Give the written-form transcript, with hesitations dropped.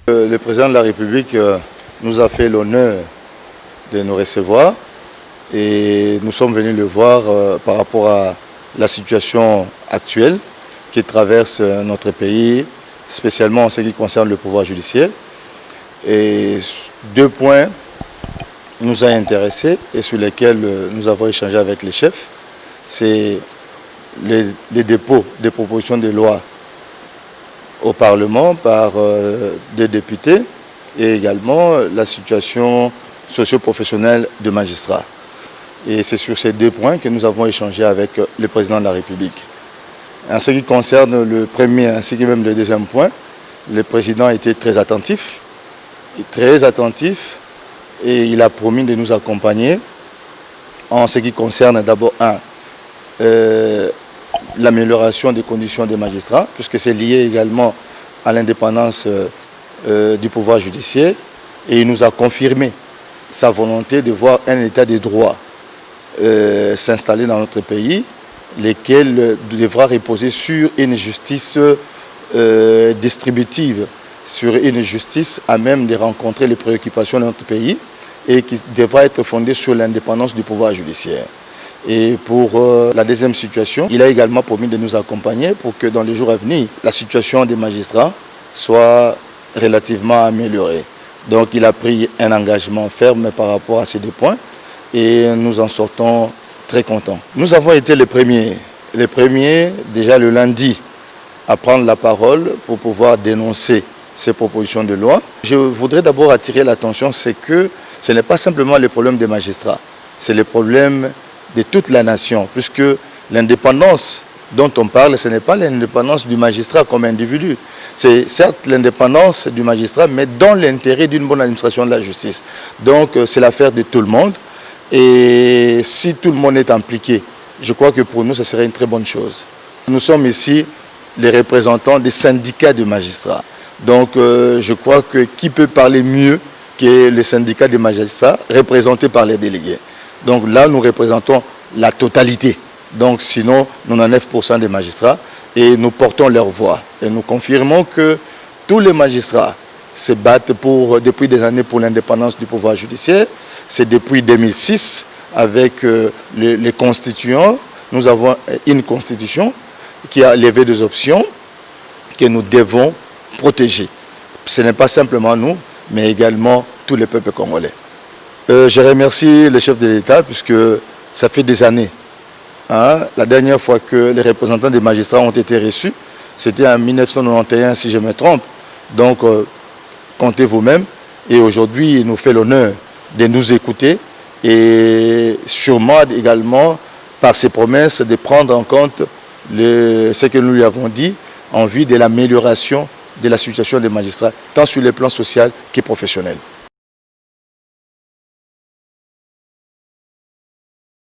Le président de la République nous a fait l'honneur de nous recevoir et nous sommes venus le voir par rapport à la situation actuelle qui traverse notre pays, spécialement en ce qui concerne le pouvoir judiciaire. Et 2 points nous ont intéressés et sur lesquels nous avons échangé avec les chefs. C'est les dépôts des propositions de loi au Parlement par des députés et également la situation socio-professionnelle de magistrats. Et c'est sur ces 2 points que nous avons échangé avec le président de la République. En ce qui concerne le premier ainsi que même le deuxième point, le président a été très attentif et il a promis de nous accompagner en ce qui concerne d'abord l'amélioration des conditions des magistrats, puisque c'est lié également à l'indépendance du pouvoir judiciaire. Et il nous a confirmé sa volonté de voir un état de droit s'installer dans notre pays, lequel devra reposer sur une justice distributive, sur une justice à même de rencontrer les préoccupations de notre pays et qui devra être fondée sur l'indépendance du pouvoir judiciaire. Et pour la deuxième situation, il a également promis de nous accompagner pour que dans les jours à venir, la situation des magistrats soit relativement améliorée. Donc il a pris un engagement ferme par rapport à ces 2 points et nous en sortons très contents. Nous avons été les premiers déjà le lundi à prendre la parole pour pouvoir dénoncer ces propositions de loi. Je voudrais d'abord attirer l'attention, c'est que ce n'est pas simplement le problème des magistrats, c'est le problème de toute la nation, puisque l'indépendance dont on parle, ce n'est pas l'indépendance du magistrat comme individu. C'est certes l'indépendance du magistrat, mais dans l'intérêt d'une bonne administration de la justice. Donc c'est l'affaire de tout le monde. Et si tout le monde est impliqué, je crois que pour nous, ce serait une très bonne chose. Nous sommes ici les représentants des syndicats de magistrats. Donc je crois que qui peut parler mieux que les syndicats de magistrats représentés par les délégués. Donc là, nous représentons la totalité. Donc sinon, 99% des magistrats et nous portons leur voix. Et nous confirmons que tous les magistrats se battent depuis des années pour l'indépendance du pouvoir judiciaire. C'est depuis 2006 avec les constituants. Nous avons une constitution qui a levé des options que nous devons protéger. Ce n'est pas simplement nous, mais également tous les peuples congolais. Je remercie le chef de l'État puisque ça fait des années. La dernière fois que les représentants des magistrats ont été reçus, c'était en 1991 si je me trompe. Donc comptez vous-même. Et aujourd'hui, il nous fait l'honneur de nous écouter et sûrement également par ses promesses de prendre en compte ce que nous lui avons dit en vue de l'amélioration de la situation des magistrats, tant sur le plan social que professionnel.